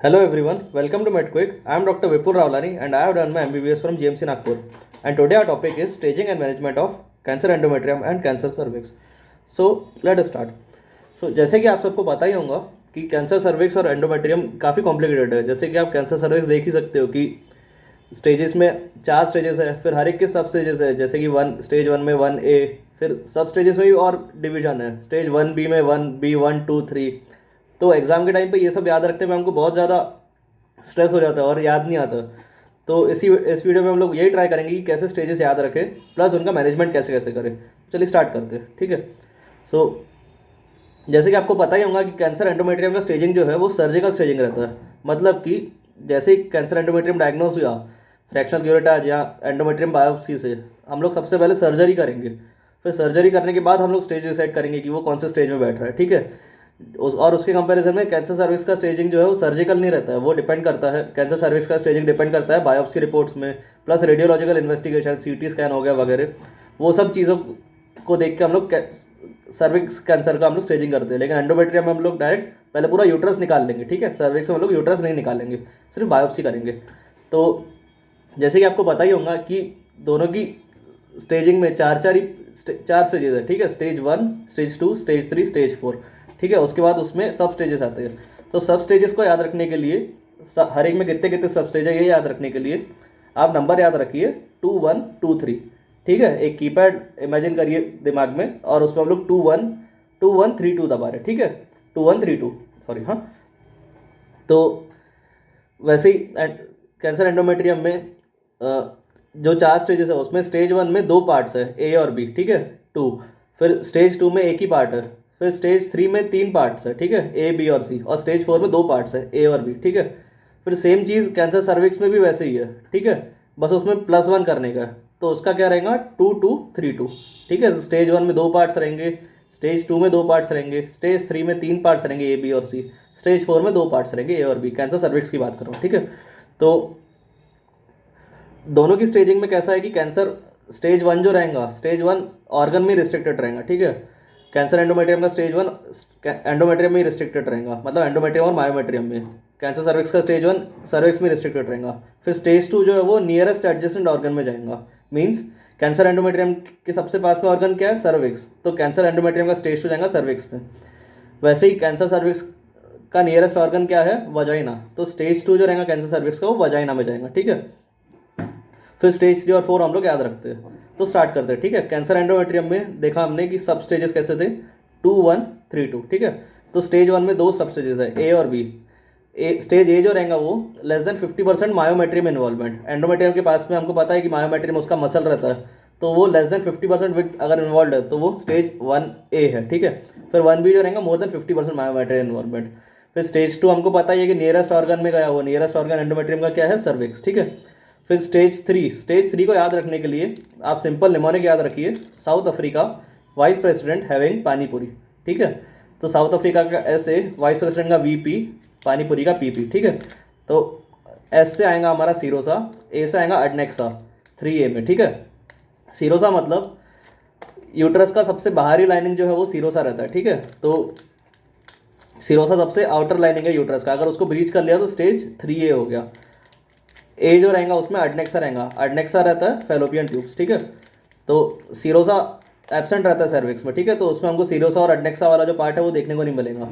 Hello everyone, welcome to MedQuick. I am Dr. Vipul Ravlani and I have done my MBBS from GMC Nagpur. And today our topic is staging and management of cancer endometrium and cancer cervix. So let us start. So जैसे कि आप सबको पता ही होगा कि cancer cervix और endometrium काफ़ी complicated है। जैसे कि आप कैंसर सर्विक्स देख ही सकते हो कि स्टेजेस में 4 स्टेजेस है, फिर हर एक के सब स्टेजेस है। जैसे कि स्टेज 1 में 1A, फिर सब स्टेजेस में भी और डिवीजन है। स्टेज 1B में 1B 1 2 3। तो एग्ज़ाम के टाइम पे ये सब याद रखने में हमको बहुत ज़्यादा स्ट्रेस हो जाता है और याद नहीं आता। तो इस वीडियो में हम लोग यही ट्राई करेंगे कि कैसे स्टेजेस याद रखें, प्लस उनका मैनेजमेंट कैसे कैसे करें। चलिए स्टार्ट करते हैं, ठीक है। सो जैसे कि आपको पता ही होगा कि कैंसर एंडोमेट्रियम का स्टेजिंग जो है वो सर्जिकल स्टेजिंग रहता है। मतलब कि जैसे ही कैंसर एंडोमेट्रियम डायग्नोस हुआ फ्रैक्शनल क्यूरेटाज या एंडोमेट्रियम बायोप्सी से, हम लोग सबसे पहले सर्जरी करेंगे। फिर सर्जरी करने के बाद हम लोग स्टेज डिसाइड करेंगे कि वो कौन से स्टेज में बैठ रहा है, ठीक है। और उसके कंपैरिजन में कैंसर सर्विक्स का स्टेजिंग जो है वो सर्जिकल नहीं रहता है। वो डिपेंड करता है, कैंसर सर्विक्स का स्टेजिंग डिपेंड करता है बायोप्सी रिपोर्ट्स में, plus radiological investigation, CT scan हो गया वगैरह। वो सब चीज़ों को देख के हम लोग सर्विक्स कैंसर का हम लोग स्टेजिंग करते हैं। लेकिन एंडोमेट्रियम में हम लोग डायरेक्ट पहले पूरा यूट्रस निकाल लेंगे, ठीक है। सर्विक्स में हम लोग यूट्रस नहीं निकालेंगे, सिर्फ बायोप्सी करेंगे। तो जैसे कि आपको पता ही होगा कि दोनों की स्टेजिंग में चार स्टेजेस है, ठीक है। स्टेज 1, स्टेज 2, स्टेज 3, स्टेज 4, ठीक है। उसके बाद उसमें सब स्टेजेस आते हैं। तो सब स्टेजेस को याद रखने के लिए, हर एक में कितने कितने सब स्टेज है ये याद रखने के लिए आप नंबर याद रखिए 2 1 2 3, ठीक है। एक कीपैड इमेजिन करिए दिमाग में और उसमें हम लोग 2 1 3 2 दबा रहे, ठीक है। 2 1 3 2, सॉरी, हाँ। तो वैसे ही कैंसर एंडोमेट्रियम में जो 4 स्टेजेस है उसमें स्टेज 1 में 2 पार्ट्स है, ए और बी, ठीक है, 2। फिर स्टेज 2 में एक ही पार्ट है। फिर स्टेज 3 में 3 पार्ट्स है, ठीक है, ए बी और सी। और स्टेज 4 में 2 पार्ट्स है, ए और बी, ठीक है। फिर सेम चीज़ कैंसर सर्विक्स में भी वैसे ही है, ठीक है। बस उसमें +1 करने का है। तो उसका क्या रहेगा 2 2 3 2, ठीक है। तो स्टेज 1 में 2 पार्ट्स रहेंगे, स्टेज 2 में 2 पार्ट्स रहेंगे, स्टेज 3 में 3 पार्ट्स रहेंगे, ए बी और सी। स्टेज 4 में 2 पार्ट्स रहेंगे, ए और बी। कैंसर सर्विक्स की बात कर रहा हूँ, ठीक है। तो दोनों की स्टेजिंग में कैसा है कि कैंसर स्टेज 1 जो रहेगा, स्टेज 1 ऑर्गन में रिस्ट्रिक्टेड रहेगा, ठीक है। कैंसर एंडोमेट्रियम का स्टेज 1 एंडोमेट्रियम में रिस्ट्रिक्टेड रहेगा, मतलब एंडोमेट्रियम और मायोमेट्रियम में। कैंसर सर्विक्स का स्टेज 1 सर्विक्स में रिस्ट्रिक्टेड रहेगा। फिर स्टेज 2 जो है वो नियरेस्ट एडजेसेंट ऑर्गन में जाएगा। मीन्स कैंसर एंडोमेट्रियम के सबसे पास में ऑर्गन क्या है, सर्विक्स। तो कैंसर एंडोमेट्रियम का स्टेज 2 जाएगा सर्विक्स में। वैसे ही कैंसर सर्विक्स का नियरेस्ट ऑर्गन क्या है, वजाइना। तो स्टेज 2 जो रहेगा कैंसर सर्विक्स का वो वजाइना में जाएगा, ठीक है। फिर स्टेज 3 और 4 हम लोग याद रखते हैं। तो स्टार्ट करते हैं, ठीक है। कैंसर एंडोमेट्रियम में देखा हमने कि सब स्टेजेस कैसे थे, 2 1 3 2, ठीक है। तो स्टेज 1 में 2 सब स्टेजेस है, ए और बी। स्टेज ए जो रहेगा वो less than 50% myometrium involvement. Endometrium के पास में हमको पता है कि मायोमेट्रियम उसका मसल रहता है, तो वो लेस देन 50% विथ अगर इन्वॉल्व है तो वो स्टेज 1A है, ठीक है। फिर 1B जो रहेगा मोर देन 50% मायोमेट्रियम इन्वॉल्वमेंट। फिर स्टेज 2 हमको पता ही है कि नियरेस्ट ऑर्गन में गया, वो नियरेस्ट ऑर्गन एंडोमेट्रियम का क्या है, सर्विक्स, ठीक है। फिर स्टेज 3 को याद रखने के लिए आप सिंपल निमोनिक याद रखिए, south Africa, vice president having panipuri, ठीक है। तो साउथ अफ्रीका का SA, वाइस प्रेसिडेंट का VP, पानीपुरी का PP, ठीक है। तो S से आएगा हमारा सीरोसा, A से आएगा अडनेक्सा 3A में, ठीक है। सीरोसा मतलब यूट्रस का सबसे बाहरी लाइनिंग जो है वो सीरोसा रहता है, ठीक है। तो सीरोसा सबसे आउटर लाइनिंग है यूट्रस का, अगर उसको ब्रीच कर लिया तो स्टेज 3A हो गया। ए जो रहेगा उसमें अडनेक्सा रहेगा, अडनेक्सा रहता है फेलोपियन ट्यूब्स, ठीक है। तो सीरोसा एब्सेंट रहता है सर्विक्स में, ठीक है। तो उसमें हमको सीरोसा और अडनेक्सा वाला जो पार्ट है वो देखने को नहीं मिलेगा।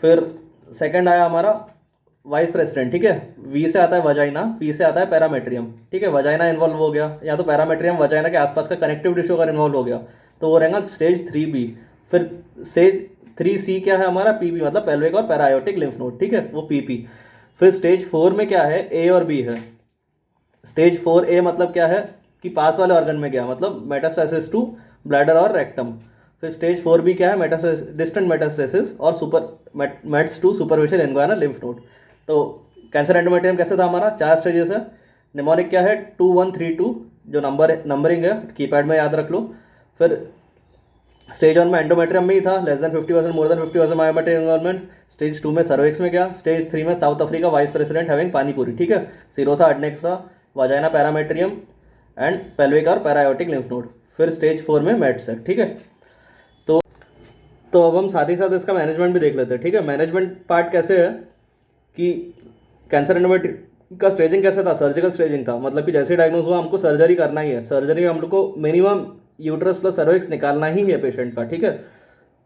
फिर सेकंड आया हमारा वाइस प्रेसिडेंट, ठीक है। V से आता है वजाइना, P से आता है पैरामेट्रियम, ठीक है। वजाइना इन्वॉल्व हो गया, या तो पैरामेट्रियम वजाइना के आसपास का कनेक्टिव टिश्यू अगर इन्वॉल्व हो गया तो वो रहेगा स्टेज 3B। फिर स्टेज 3C क्या है हमारा, PP, मतलब पेल्विक और पैरायोटिक लिम्फ नोड, ठीक है, वो PP। फिर स्टेज 4 में क्या है, A और B है। स्टेज 4A मतलब क्या है कि पास वाले ऑर्गन में गया, मतलब मेटास्टेसिस टू ब्लैडर और रेक्टम। फिर स्टेज 4B क्या है, मेटास्टेसिस, डिस्टेंट मेटास्टेसिस और mets to superficial inguinal lymph node. तो कैंसर एंडोमेट्रियम कैसे था हमारा, 4 स्टेजेस है। निमोनिक क्या है 2 1 3 2, जो नंबरिंग है कीपैड में याद रख लो। फिर स्टेज 1 में एंडोमेट्रियम में ही था, less than 50% more than 50% myometrium involvement. Stage 2 में सर्विक्स में गया। स्टेज 3 में south Africa, vice president having panipuri, ठीक है। सीरोसा अडनेक्सा, वाजाइना पैरामेट्रियम एंड पेल्विक और पैरायोटिक लिम्फ नोड। फिर स्टेज 4 में मेट्स है, ठीक है। तो अब हम साथ ही साथ इसका मैनेजमेंट भी देख लेते हैं, ठीक है। मैनेजमेंट पार्ट कैसे है कि कैंसर एंडोमेट्रियम का स्टेजिंग कैसे था, सर्जिकल स्टेजिंग था, मतलब कि जैसे डायग्नोज हुआ हमको सर्जरी करना ही है, सर्जरी में हम लोग को मिनिमम यूट्रस प्लस सर्विक्स निकालना ही है पेशेंट का, ठीक है।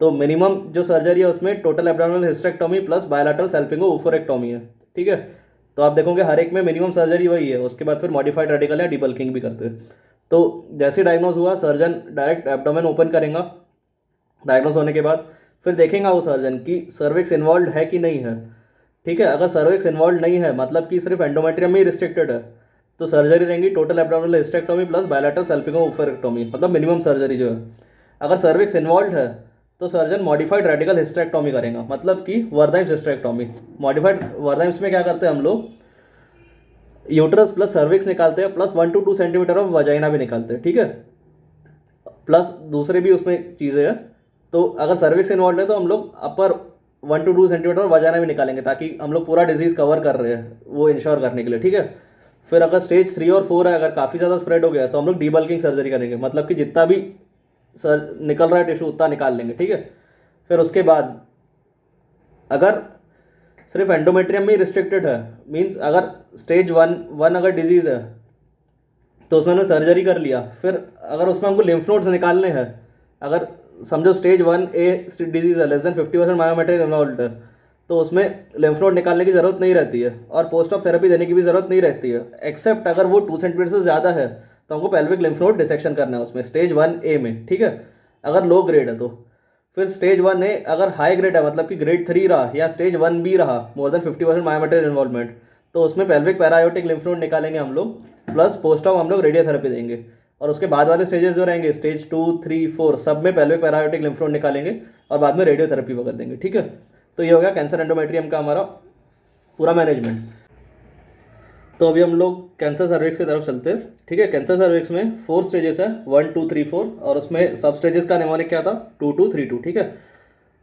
तो मिनिमम जो सर्जरी है उसमें total abdominal hysterectomy plus bilateral salpingo oophorectomy है, ठीक है। तो आप देखोगे हर एक में मिनिमम सर्जरी वही है, उसके बाद फिर मॉडिफाइड रेडिकल या डीबल्किंग भी करते हैं। तो जैसे डायग्नोज हुआ सर्जन डायरेक्ट एब्डोमेन ओपन करेगा, डायग्नोज होने के बाद फिर देखेगा वो सर्जन कि सर्विक्स इन्वॉल्व है कि नहीं है, ठीक है। अगर सर्विक्स इन्वॉल्व नहीं है मतलब कि सिर्फ एंडोमेट्रियम में ही रिस्ट्रिक्टेड है, तो सर्जरी रहेंगी total abdominal hysterectomy plus bilateral salpingo oophorectomy, मतलब मिनिमम सर्जरी जो है। अगर सर्विक्स इन्वॉल्व है तो सर्जन मॉडिफाइड रेडिकल हिस्टेक्टोमी करेगा, मतलब कि वर्दाइम्स हिस्टेक्टोमी। मॉडिफाइड वर्दाइम्स में क्या करते हैं हम लोग, यूट्रस प्लस सर्विक्स निकालते हैं plus 1 to 2 centimetre of vagina भी निकालते हैं, ठीक है, प्लस दूसरे भी उसमें चीज़ें हैं। तो अगर सर्विक्स इन्वॉल्व है तो हम लोग अपर 1 to 2 सेंटीमीटर और वजाइना भी निकालेंगे, ताकि हम लोग पूरा डिजीज़ कवर कर रहे हैं वो इंश्योर करने के लिए, ठीक है। फिर अगर स्टेज 3 और 4 है, अगर काफ़ी ज़्यादा स्प्रेड हो गया तो हम लोग डीबल्किंग सर्जरी करेंगे, मतलब कि जितना भी सर निकल रहा है टिश्यू उतना निकाल लेंगे, ठीक है। फिर उसके बाद अगर सिर्फ एंडोमेट्रियम में रिस्ट्रिक्टेड है, मींस अगर स्टेज वन अगर डिजीज़ है तो उसमें हमने सर्जरी कर लिया, फिर अगर उसमें हमको लिम्फ नोड्स निकालने हैं, अगर समझो स्टेज 1A डिजीज़ है, लेस देन 50% मायोमेट्रिक इन्वॉल्व है, तो उसमें लिम्फ नोड निकालने की ज़रूरत नहीं रहती है और पोस्ट ऑफ थेरेपी देने की भी ज़रूरत नहीं रहती है, एक्सेप्ट अगर वो 2 सेंटीमीटर से ज़्यादा है तो हमको पेल्विक लिम्फ नोड डिसेक्शन करना है उसमें स्टेज 1A में, ठीक है। अगर लो ग्रेड है तो फिर स्टेज 1A अगर हाई ग्रेड है, मतलब कि ग्रेड 3 रहा या स्टेज 1B रहा, मोर देन 50% मायोमेट्रिक इन्वॉल्वमेंट, तो उसमें पेल्विक पैरायोटिक लिम्फ नोड निकालेंगे हम लोग, प्लस पोस्ट ऑफ हम लोग रेडियोथेरेपी देंगे। और उसके बाद वाले स्टेजेस जो रहेंगे स्टेज 2, 3, 4 सब में पेल्विक पैरायोटिक लिम्फ नोड निकालेंगे और बाद में रेडियोथेरेपी वगैरह देंगे, ठीक है। तो ये हो गया कैंसर एंडोमेट्रियम का हमारा पूरा मैनेजमेंट। तो अभी हम लोग कैंसर सर्विक्स की तरफ चलते हैं, ठीक है। कैंसर सर्विक्स में 4 स्टेजेस है, 1, 2, 3, 4, और उसमें सब स्टेजेस का निमोनिक क्या था, 2, 2, 3, 2, ठीक है।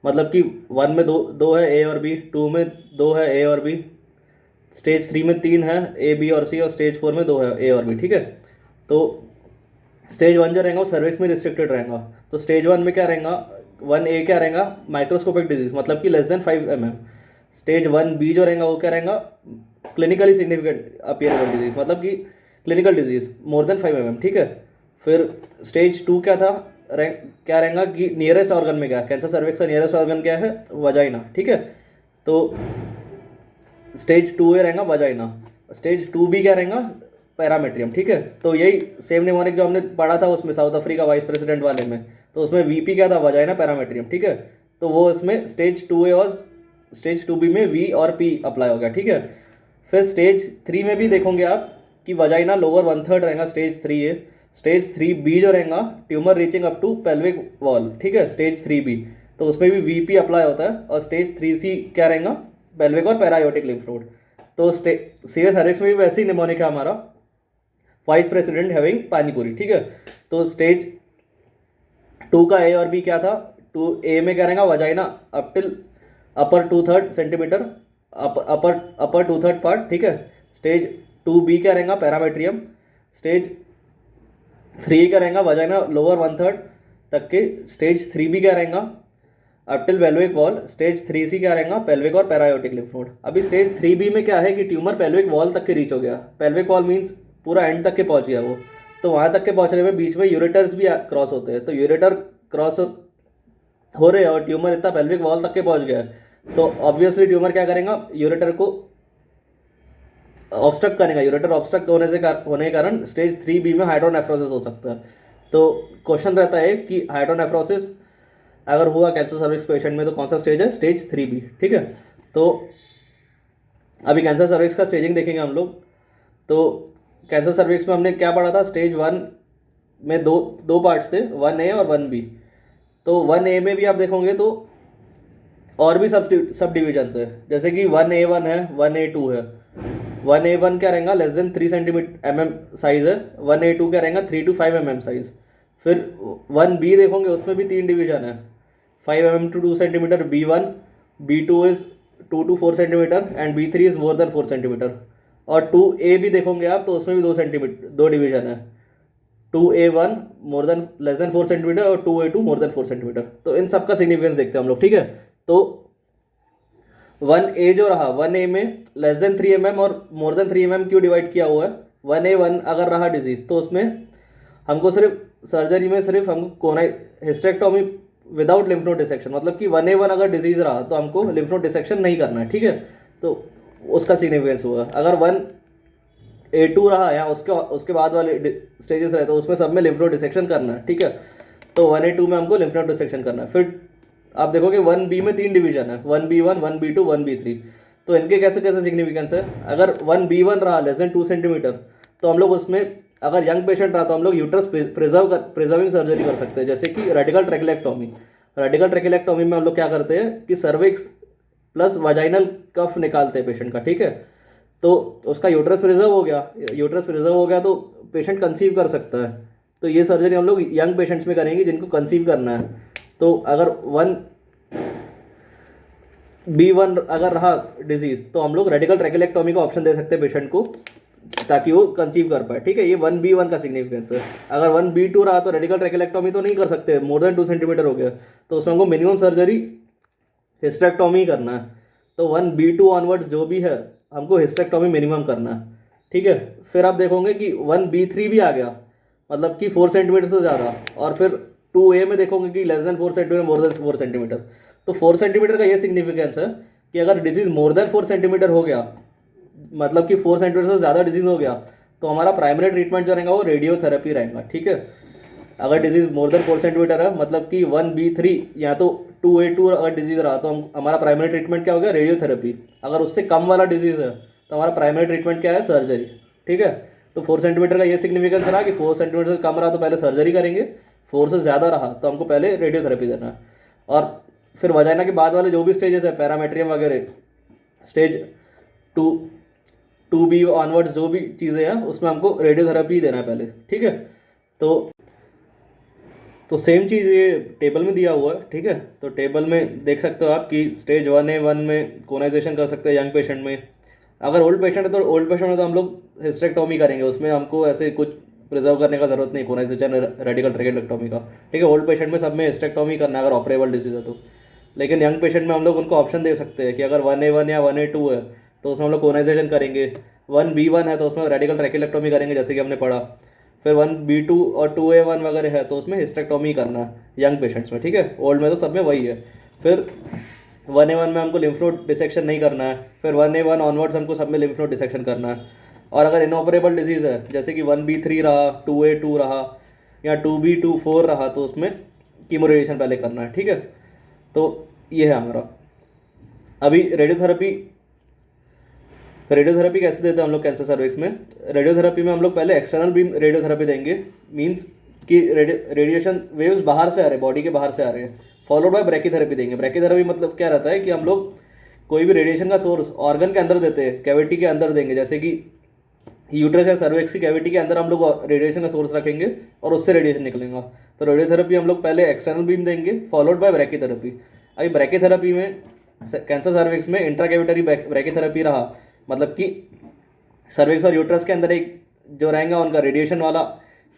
मतलब कि 1 में दो है ए और बी, 2 में 2 है ए और बी, स्टेज 3 में 3 है ए बी और सी, और स्टेज 4 में 2 है ए और बी, ठीक है। तो स्टेज 1 जो रहेगा वो सर्विक्स में रिस्ट्रिक्टेड रहेगा। तो स्टेज 1 में क्या रहेगा, 1A क्या रहेगा, माइक्रोस्कोपिक डिजीज, मतलब कि less than 5 mm। Stage 1B जो रहेगा वो क्या रहेगा, क्लिनिकली सिग्निफिकेंट अपीयरेबल डिजीज, मतलब कि clinical disease more than 5 mm, ठीक है। फिर स्टेज 2 क्या था, क्या रहेगा कि नियरेस्ट ऑर्गन में क्या, कैंसर सर्विक्स का नियरेस्ट ऑर्गन क्या है, वजाइना, ठीक है। तो स्टेज 2A रहेगा वजाइना, स्टेज 2B क्या रहेगा, पैरामेट्रियम, ठीक है। तो यही सेम निमोनिक जो हमने पढ़ा था उसमें साउथ अफ्रीका वाइस प्रेसिडेंट वाले में, तो उसमें VP क्या था, वजाइना पैरामेट्रियम, ठीक है। तो वो इसमें स्टेज 2A और स्टेज 2B में V और P अप्लाई हो गया, ठीक है। फिर स्टेज 3 में भी देखोगे आप कि वजाइना लोअर 1/3 रहेगा स्टेज 3A, स्टेज 3B जो रहेगा tumour reaching up to pelvic wall, ठीक है, स्टेज 3B, तो उसमें भी VP अप्लाई होता है। और स्टेज 3C क्या रहेगा, पेल्विक और पैरायोटिक लिम्फ नोड। तो सीएस सर्विक्स में भी वैसे ही निमोनिक है हमारा, वाइस प्रेसिडेंट हैविंग पानीपुरी, ठीक है। तो स्टेज 2 का ए और बी क्या था, 2A में क्या रहेगा, वजाइना अप टिल अपर 2/3 सेंटीमीटर, अपर 2/3 पार्ट, ठीक है। स्टेज 2B क्या रहेगा, पैरामेट्रियम। स्टेज 3 क्या रहेगा, वजाइना लोअर 1/3 तक के। स्टेज 3B क्या रहेगा, up till pelvic wall. Stage 3C क्या रहेगा, पेल्विक और पैरायोटिक लिम्फ नोड। अभी स्टेज 3B में क्या है कि ट्यूमर पेल्विक वॉल तक के रीच हो गया, पेल्विक वॉल मीन्स पूरा एंड तक के पहुंच गया वो, तो वहाँ तक के पहुँचने में बीच में यूरेटर्स भी क्रॉस होते हैं, तो यूरेटर क्रॉस हो रहे हैं और ट्यूमर इतना पेल्विक वॉल तक के पहुँच गया है, तो ऑब्वियसली ट्यूमर क्या करेगा, यूरेटर को ऑब्स्ट्रक्ट करेगा। यूरेटर ऑब्स्ट्रक्ट होने के कारण स्टेज 3B में हाइड्रोनेफ्रोसिस हो सकता है। तो क्वेश्चन रहता है कि हाइड्रोनेफ्रोसिस अगर हुआ कैंसर सर्विक्स पेशेंट में तो कौन सा स्टेज है, स्टेज 3B, ठीक है। तो अभी कैंसर सर्विक्स का स्टेजिंग देखेंगे हम लोग। तो कैंसर सर्विक्स में हमने क्या पढ़ा था, स्टेज 1 में दो पार्ट्स थे, 1A और 1B। तो 1A में भी आप देखोगे तो और भी सब डिविजन्स है, जैसे कि 1A1 है, 1A2 है। 1A1 क्या रहेगा, लेस देन 3 mm साइज है। 1A2 क्या रहेगा, 3 to 5 mm साइज। फिर 1B देखोगे उसमें भी 3 डिवीजन है, 5 mm to 2 cm B1, B2 is 2 to 4 cm and B3 is more than 4 cm। और 2A भी देखोगे आप तो उसमें भी 2 cm 2 डिवीजन है, 2A1 more than less than 4 cm और 2A2 मोर देन 4 cm। तो इन सब का सिग्निफिकेंस देखते हैं हम लोग, ठीक है। तो 1A जो रहा, 1A में लेस देन 3 mm और मोर देन 3 mm क्यों डिवाइड किया हुआ है? 1A1 अगर रहा डिजीज तो उसमें हमको सिर्फ सर्जरी में सिर्फ हमको कोना hysterectomy without lymph node dissection, मतलब कि 1A1 अगर डिजीज रहा तो हमको लिम्फ नोड डिसेक्शन नहीं करना है, ठीक है। तो उसका सिग्निफिकेंस हुआ। अगर 1A2 रहा या उसके बाद वाले स्टेजेस रहे तो उसमें सब में लिम्फ नोड डिसेक्शन करना है, ठीक है। तो 1A2 में हमको लिम्फ नोड डिसेक्शन करना है। फिर आप देखोगे 1B में 3 डिवीजन है, 1B1, 1B2, 1B3। तो इनके कैसे कैसे सिग्निफिकेंस है? अगर 1B1 रहा लेस देन 2 सेंटीमीटर तो हम लोग उसमें अगर यंग पेशेंट रहा तो हम लोग यूट्रस प्रिजर्विंग सर्जरी कर सकते हैं, जैसे कि रेडिकल ट्रैकिलेक्टोमी। रेडिकल ट्रैकिलेक्टोमी में हम लोग क्या करते हैं कि सर्विक्स प्लस वाजाइनल कफ निकालते हैं पेशेंट का, ठीक है। तो उसका यूट्रस प्रिजर्व हो गया, यूट्रस प्रिजर्व हो गया तो पेशेंट कंसीव कर सकता है। तो ये सर्जरी हम लोग यंग पेशेंट्स में करेंगे जिनको कंसीव करना है। तो अगर 1B1 अगर रहा डिजीज तो हम लोग रेडिकल ट्रैकिलेक्टोमी का ऑप्शन दे सकते हैं पेशेंट को ताकि वो कंसीव कर पाए, ठीक है। ये 1B1 का सिग्निफिकेंस है। अगर 1B2 रहा तो रेडिकल ट्रैकिलेक्टोमी तो नहीं कर सकते, मोर देन 2 सेंटीमीटर हो गया तो उसमें हमको मिनिमम सर्जरी हिस्टेक्टोमी करना है। तो 1B2 ऑनवर्ड्स जो भी है हमको हिस्टेक्टोमी मिनिमम करना है, ठीक है। फिर आप देखोगे कि 1B3 भी आ गया, मतलब कि 4 सेंटीमीटर से ज़्यादा। और फिर 2A में देखोगे कि less than 4 centimetre, more than 4 centimetre. तो 4 सेंटीमीटर का ये सिग्निफिकेंस है कि अगर डिजीज मोर देन 4 सेंटीमीटर हो गया, मतलब कि 4 सेंटीमीटर से ज़्यादा डिजीज हो गया, तो हमारा प्राइमरी ट्रीटमेंट जो रहेगा वो रेडियोथेरेपी रहेगा, ठीक है। अगर डिजीज मोर देन 4 सेंटीमीटर है, मतलब कि 1B3 या तो 2A2 अगर डिजीज रहा तो हमारा प्राइमरी ट्रीटमेंट क्या हो गया? रेडियोथेरेपी। अगर उससे कम वाला डिजीज है तो हमारा प्राइमरी ट्रीटमेंट क्या है? सर्जरी, ठीक है। तो 4 सेंटीमीटर का ये सिग्निफिकेंस रहा कि 4 सेंटीमीटर से कम रहा तो पहले सर्जरी करेंगे, 4 से ज़्यादा रहा तो हमको पहले रेडियोथेरेपी देना है। और फिर वजाइना के बाद वाले जो भी स्टेजेस है, पैरामेट्रियम वगैरह, स्टेज 2B ऑनवर्ड्स जो भी चीज़ें हैं उसमें हमको रेडियोथेरेपी देना है पहले, ठीक है। तो सेम चीज़ ये टेबल में दिया हुआ है, ठीक है। तो टेबल में देख सकते हो आप कि स्टेज 1A1 में कोनाइजेशन कर सकते हैं यंग पेशेंट में। अगर ओल्ड पेशेंट है तो ओल्ड पेशेंट में तो हम लोग हिस्टेक्टोमी करेंगे, उसमें हमको ऐसे कुछ प्रिजर्व करने का जरूरत नहीं कोनाइजेशन रेडिकल ट्रैकिलेक्टोमी का, ठीक है। ओल्ड पेशेंट में सब में हिस्टेक्टोमी करना है अगर ऑपरेबल डिजीज है तो। लेकिन यंग पेशेंट में हम लोग उनको ऑप्शन दे सकते हैं कि अगर 1A1 या 1A2 है तो उसमें हम लोग कोनाइजेशन करेंगे, 1B1 है तो उसमें रेडिकल ट्रैकिलेक्टोमी करेंगे जैसे कि हमने पढ़ा, फिर 1B2 और 2A1 वगैरह है तो उसमें हिस्टेक्टोमी करना है यंग पेशेंट्स में, ठीक है। ओल्ड में तो सब में वही है। फिर 1A1 में हमको लिम्फ नोड डिसेक्शन नहीं करना है, फिर 1A1 ऑनवर्ड्स हमको सब में लिम्फ नोड डिसेक्शन करना है। और अगर इनऑपरेबल डिजीज़ है जैसे कि 1B3 रहा, 2A2 रहा या 2B24 रहा तो उसमें कीमो रेडिएशन पहले करना है, ठीक है। तो ये है हमारा। अभी रेडियोथेरेपी कैसे देते हैं हम लोग कैंसर सर्विक्स में? रेडियोथेरेपी में हम लोग पहले एक्सटर्नल बीम रेडियोथेरेपी देंगे, मींस कि रेडिएशन वेव्स बाहर से आ रहे हैं, बॉडी के बाहर से आ रहे हैं, फॉलोड बाय ब्रैकीथेरेपी देंगे। ब्रैकीथेरेपी मतलब क्या रहता है कि हम लोग कोई भी रेडिएशन का सोर्स ऑर्गन के अंदर देते हैं, कैविटी के अंदर देंगे, जैसे कि यूट्रस या सर्विक्स की कैविटी के अंदर हम लोग रेडिएशन का सोर्स रखेंगे और उससे रेडिएशन निकलेगा। तो रेडियोथेरेपी हम लोग पहले एक्सटर्नल बीम देंगे फॉलोड बाय ब्रैकीथेरेपी। अभी ब्रैकीथेरेपी में कैंसर सर्विक्स में इंट्राकैविटरी ब्रैकीथेरेपी रहा, मतलब कि सर्विक्स और यूट्रस के अंदर एक जो रहेगा उनका रेडिएशन वाला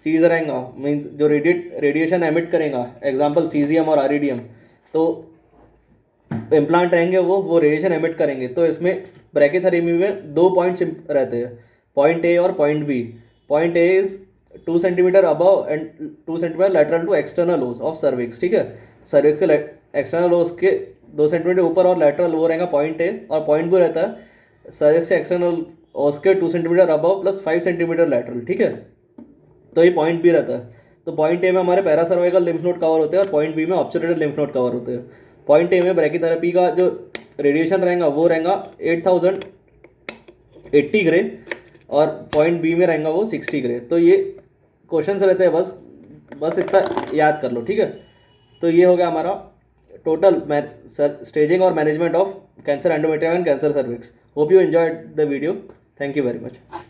चीज़ रहेगा, मीन्स जो रेडिएशन एमिट करेगा, एग्जांपल सीजियम और आरिडियम, तो इम्प्लांट रहेंगे वो रेडिएशन एमिट करेंगे। तो इसमें ब्रैकीथेरेपी में 2 पॉइंट्स रहते हैं, पॉइंट ए और point B. Point A is 2 centimetre above and 2 centimetre lateral to external os of cervix, ठीक है। सर्विक्स के एक्सटर्नल ओस के 2 सेंटीमीटर ऊपर और लेटरल वो रहेगा पॉइंट ए, और पॉइंट बी रहता है सर्विक्स से एक्सटर्नल ओस के 2 centimetre above plus 5 centimetre lateral, ठीक है। तो ये पॉइंट बी रहता है। तो पॉइंट ए में हमारे पैरासर्वाइकल लिम्फ नोड कवर होते हैं और पॉइंट बी में ऑब्स्ट्रेटेड लिम्फ नोड कवर होते हैं। पॉइंट ए में ब्रैकीथेरेपी का जो रेडिएशन रहेगा वो रहेगा 8080 ग्रे और पॉइंट बी में रहेगा वो 60 ग्रे। तो ये क्वेश्चन रहते हैं, बस इतना याद कर लो, ठीक है। तो ये हो गया हमारा टोटल स्टेजिंग और management of cancer endometrium and cancer cervix. Hope you enjoyed the video. Thank you very much.